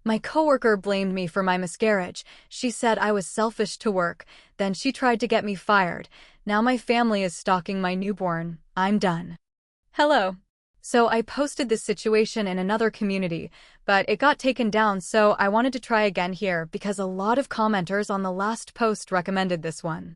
My coworker blamed me for my miscarriage. She said I was selfish to work. Then she tried to get me fired. Now my family is stalking my newborn. I'm done. Hello. So I posted this situation in another community, but it got taken down, so I wanted to try again here because a lot of commenters on the last post recommended this one.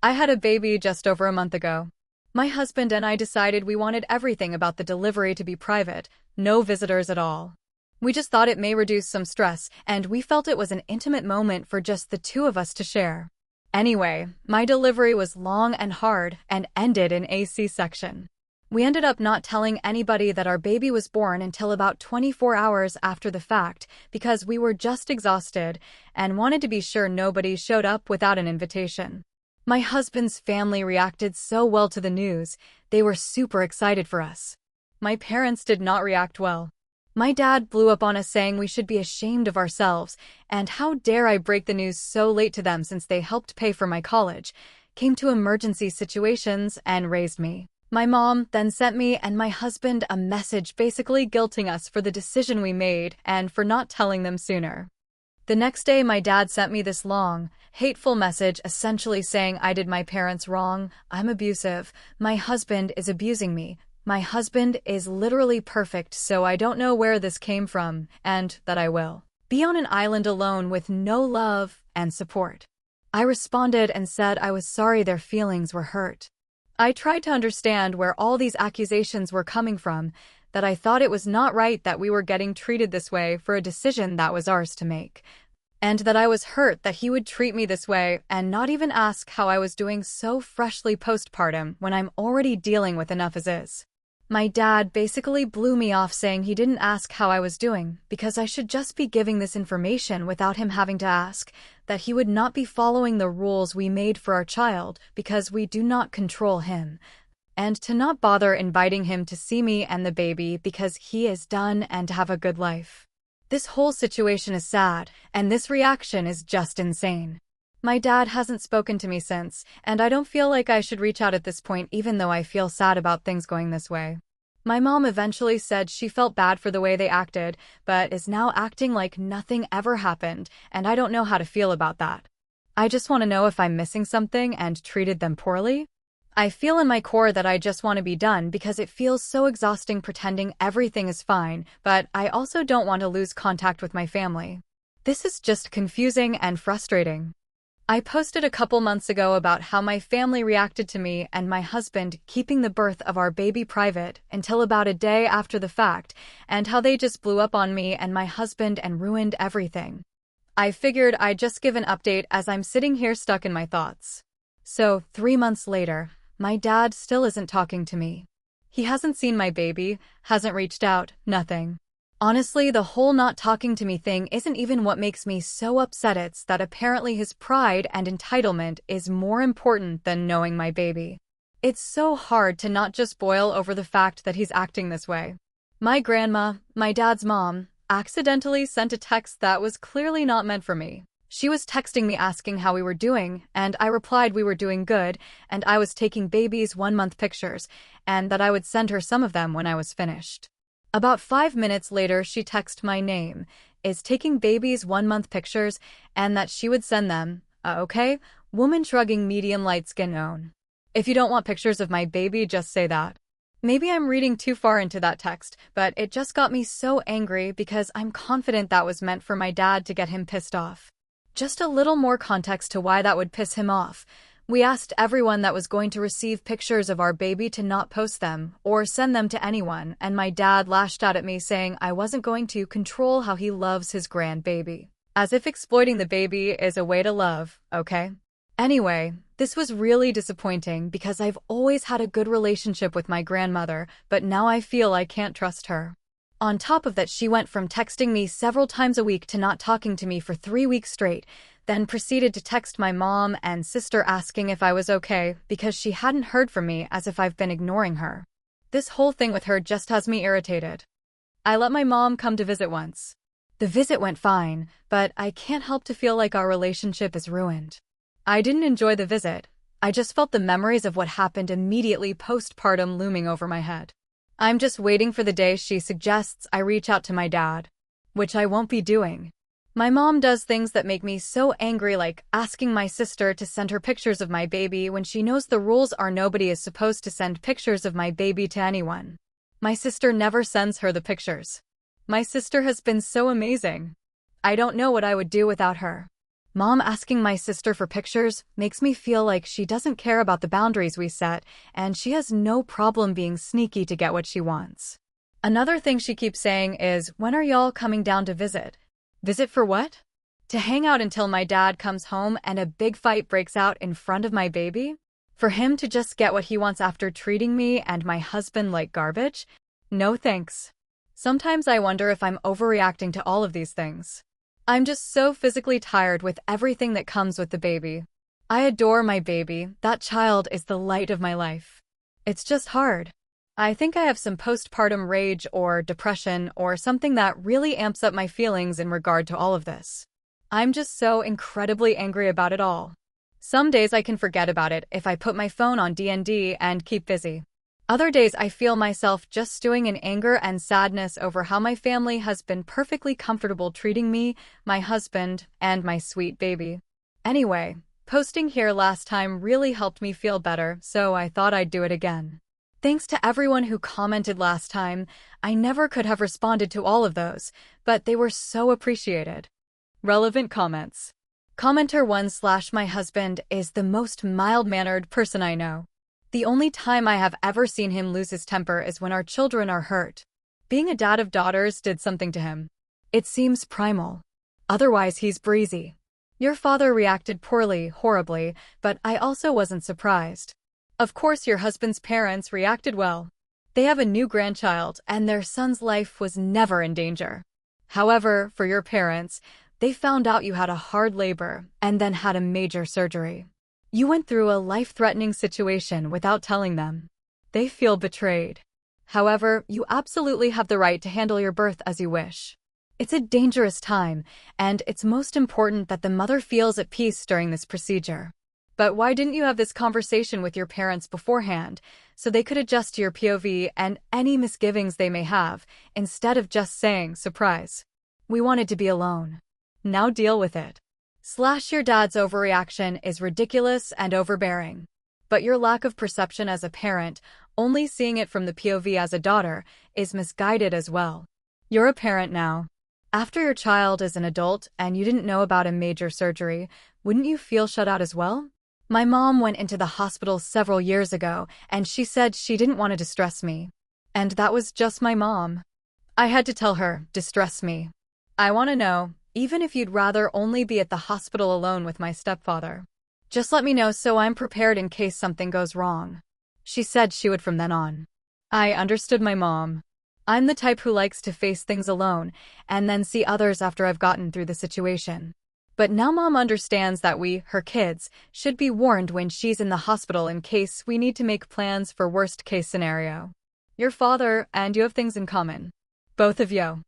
I had a baby just over a month ago. My husband and I decided we wanted everything about the delivery to be private, no visitors at all. We just thought it may reduce some stress, and we felt it was an intimate moment for just the two of us to share. Anyway, my delivery was long and hard and ended in a C-section. We ended up not telling anybody that our baby was born until about 24 hours after the fact because we were just exhausted and wanted to be sure nobody showed up without an invitation. My husband's family reacted so well to the news. They were super excited for us. My parents did not react well. My dad blew up on us saying we should be ashamed of ourselves, and how dare I break the news so late to them since they helped pay for my college, came to emergency situations, and raised me. My mom then sent me and my husband a message basically guilting us for the decision we made and for not telling them sooner. The next day, my dad sent me this long, hateful message essentially saying I did my parents wrong, I'm abusive, my husband is abusing me, my husband is literally perfect, so I don't know where this came from, and that I will be on an island alone with no love and support. I responded and said I was sorry their feelings were hurt. I tried to understand where all these accusations were coming from, that I thought it was not right that we were getting treated this way for a decision that was ours to make, and that I was hurt that he would treat me this way and not even ask how I was doing so freshly postpartum when I'm already dealing with enough as is. My dad basically blew me off saying he didn't ask how I was doing because I should just be giving this information without him having to ask, that he would not be following the rules we made for our child because we do not control him, and to not bother inviting him to see me and the baby because he is done and to have a good life. This whole situation is sad, and this reaction is just insane. My dad hasn't spoken to me since, and I don't feel like I should reach out at this point even though I feel sad about things going this way. My mom eventually said she felt bad for the way they acted, but is now acting like nothing ever happened, and I don't know how to feel about that. I just want to know if I'm missing something and treated them poorly. I feel in my core that I just want to be done because it feels so exhausting pretending everything is fine, but I also don't want to lose contact with my family. This is just confusing and frustrating. I posted a couple months ago about how my family reacted to me and my husband keeping the birth of our baby private until about a day after the fact, and how they just blew up on me and my husband and ruined everything. I figured I'd just give an update as I'm sitting here stuck in my thoughts. So, 3 months later, my dad still isn't talking to me. He hasn't seen my baby, hasn't reached out, nothing. Honestly, the whole not talking to me thing isn't even what makes me so upset. It's that apparently his pride and entitlement is more important than knowing my baby. It's so hard to not just boil over the fact that he's acting this way. My grandma, my dad's mom, accidentally sent a text that was clearly not meant for me. She was texting me asking how we were doing, and I replied we were doing good, and I was taking baby's 1-month pictures, and that I would send her some of them when I was finished. About 5 minutes later, she texted my name, is taking baby's 1-month pictures, and that she would send them. Okay? Woman shrugging, medium light skin own. If you don't want pictures of my baby, just say that. Maybe I'm reading too far into that text, but it just got me so angry because I'm confident that was meant for my dad to get him pissed off. Just a little more context to why that would piss him off. We asked everyone that was going to receive pictures of our baby to not post them or send them to anyone, and my dad lashed out at me saying I wasn't going to control how he loves his grandbaby. As if exploiting the baby is a way to love, okay? Anyway, this was really disappointing because I've always had a good relationship with my grandmother, but now I feel I can't trust her. On top of that, she went from texting me several times a week to not talking to me for 3 weeks straight, then proceeded to text my mom and sister asking if I was okay because she hadn't heard from me, as if I've been ignoring her. This whole thing with her just has me irritated. I let my mom come to visit once. The visit went fine, but I can't help to feel like our relationship is ruined. I didn't enjoy the visit. I just felt the memories of what happened immediately postpartum looming over my head. I'm just waiting for the day she suggests I reach out to my dad. which I won't be doing. My mom does things that make me so angry, like asking my sister to send her pictures of my baby when she knows the rules are nobody is supposed to send pictures of my baby to anyone. My sister never sends her the pictures. My sister has been so amazing. I don't know what I would do without her. Mom asking my sister for pictures makes me feel like she doesn't care about the boundaries we set, and she has no problem being sneaky to get what she wants. Another thing she keeps saying is, "When are y'all coming down to visit?" Visit for what? To hang out until my dad comes home and a big fight breaks out in front of my baby? For him to just get what he wants after treating me and my husband like garbage? No thanks. Sometimes I wonder if I'm overreacting to all of these things. I'm just so physically tired with everything that comes with the baby. I adore my baby. That child is the light of my life. It's just hard. I think I have some postpartum rage or depression or something that really amps up my feelings in regard to all of this. I'm just so incredibly angry about it all. Some days I can forget about it if I put my phone on D&D and keep busy. Other days I feel myself just stewing in anger and sadness over how my family has been perfectly comfortable treating me, my husband, and my sweet baby. Anyway, posting here last time really helped me feel better, so I thought I'd do it again. Thanks to everyone who commented last time. I never could have responded to all of those, but they were so appreciated. Relevant comments. Commenter 1/My husband is the most mild-mannered person I know. The only time I have ever seen him lose his temper is when our children are hurt. Being a dad of daughters did something to him. It seems primal. Otherwise, he's breezy. Your father reacted poorly, horribly, but I also wasn't surprised. Of course, your husband's parents reacted well. They have a new grandchild, and their son's life was never in danger. However, for your parents, they found out you had a hard labor and then had a major surgery. You went through a life-threatening situation without telling them. They feel betrayed. However, you absolutely have the right to handle your birth as you wish. It's a dangerous time, and it's most important that the mother feels at peace during this procedure. But why didn't you have this conversation with your parents beforehand, so they could adjust to your POV and any misgivings they may have, instead of just saying, "Surprise. We wanted to be alone. Now deal with it." Your dad's overreaction is ridiculous and overbearing. But your lack of perception as a parent, only seeing it from the POV as a daughter, is misguided as well. You're a parent now. After your child is an adult and you didn't know about a major surgery, wouldn't you feel shut out as well? My mom went into the hospital several years ago, and she said she didn't want to distress me. And that was just my mom. I had to tell her, distress me. I want to know, even if you'd rather only be at the hospital alone with my stepfather. Just let me know so I'm prepared in case something goes wrong. She said she would from then on. I understood my mom. I'm the type who likes to face things alone, and then see others after I've gotten through the situation. But now Mom understands that we, her kids, should be warned when she's in the hospital in case we need to make plans for worst-case scenario. Your father and you have things in common. Both of you.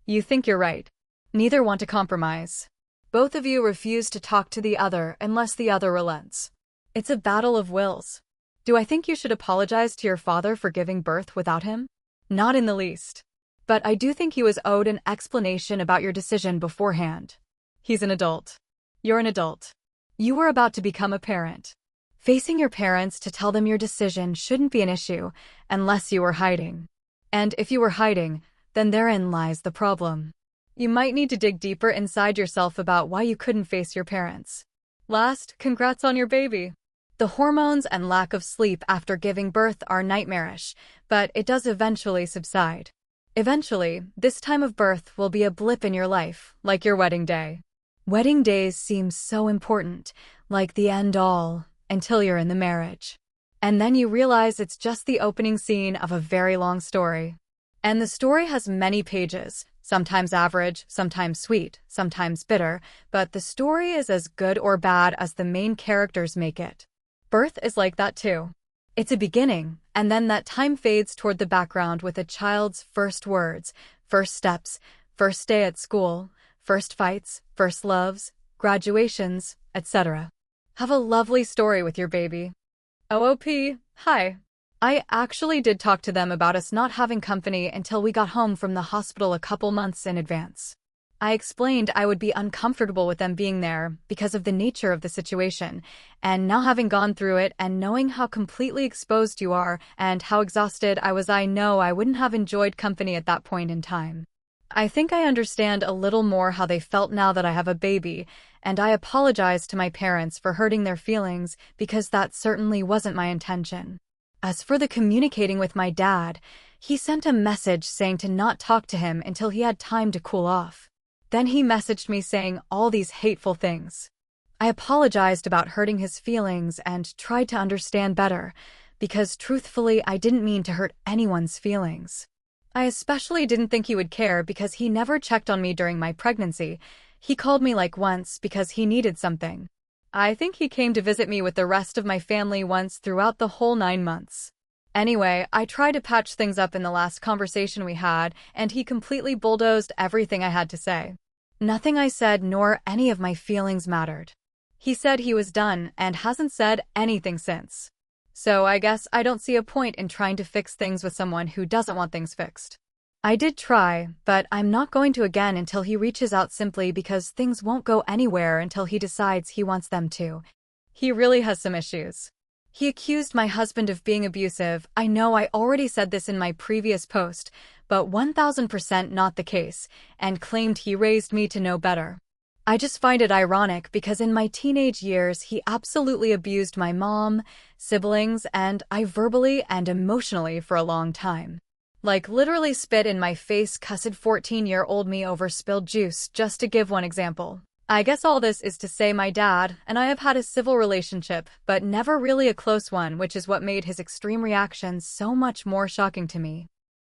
You think you're right. Neither want to compromise. Both of you refuse to talk to the other unless the other relents. It's a battle of wills. Do I think you should apologize to your father for giving birth without him? Not in the least. But I do think he was owed an explanation about your decision beforehand. He's an adult. You're an adult. You were about to become a parent. Facing your parents to tell them your decision shouldn't be an issue, unless you were hiding. And if you were hiding, then therein lies the problem. You might need to dig deeper inside yourself about why you couldn't face your parents. Last, congrats on your baby. The hormones and lack of sleep after giving birth are nightmarish, but it does eventually subside. Eventually, this time of birth will be a blip in your life, like your wedding day. Wedding days seem so important, like the end-all, until you're in the marriage. And then you realize it's just the opening scene of a very long story. And the story has many pages, sometimes average, sometimes sweet, sometimes bitter, but the story is as good or bad as the main characters make it. Birth is like that too. It's a beginning, and then that time fades toward the background with a child's first words, first steps, first day at school, first fights, first loves, graduations, etc. Have a lovely story with your baby. OOP, hi. I actually did talk to them about us not having company until we got home from the hospital a couple months in advance. I explained I would be uncomfortable with them being there because of the nature of the situation, and now having gone through it and knowing how completely exposed you are and how exhausted I was, I know I wouldn't have enjoyed company at that point in time. I think I understand a little more how they felt now that I have a baby, and I apologize to my parents for hurting their feelings because that certainly wasn't my intention. As for the communicating with my dad, he sent a message saying to not talk to him until he had time to cool off. Then he messaged me saying all these hateful things. I apologized about hurting his feelings and tried to understand better, because truthfully I didn't mean to hurt anyone's feelings. I especially didn't think he would care because he never checked on me during my pregnancy. He called me like once because he needed something. I think he came to visit me with the rest of my family once throughout the whole 9 months. Anyway, I tried to patch things up in the last conversation we had, and he completely bulldozed everything I had to say. Nothing I said nor any of my feelings mattered. He said he was done and hasn't said anything since. So I guess I don't see a point in trying to fix things with someone who doesn't want things fixed. I did try, but I'm not going to again until he reaches out, simply because things won't go anywhere until he decides he wants them to. He really has some issues. He accused my husband of being abusive. I know I already said this in my previous post, but 1000% not the case, and claimed he raised me to know better. I just find it ironic because in my teenage years he absolutely abused my mom, siblings, and I verbally and emotionally for a long time. Like literally spit in my face, cussed 14-year-old me over spilled juice, just to give one example. I guess all this is to say my dad and I have had a civil relationship, but never really a close one, which is what made his extreme reactions so much more shocking to me.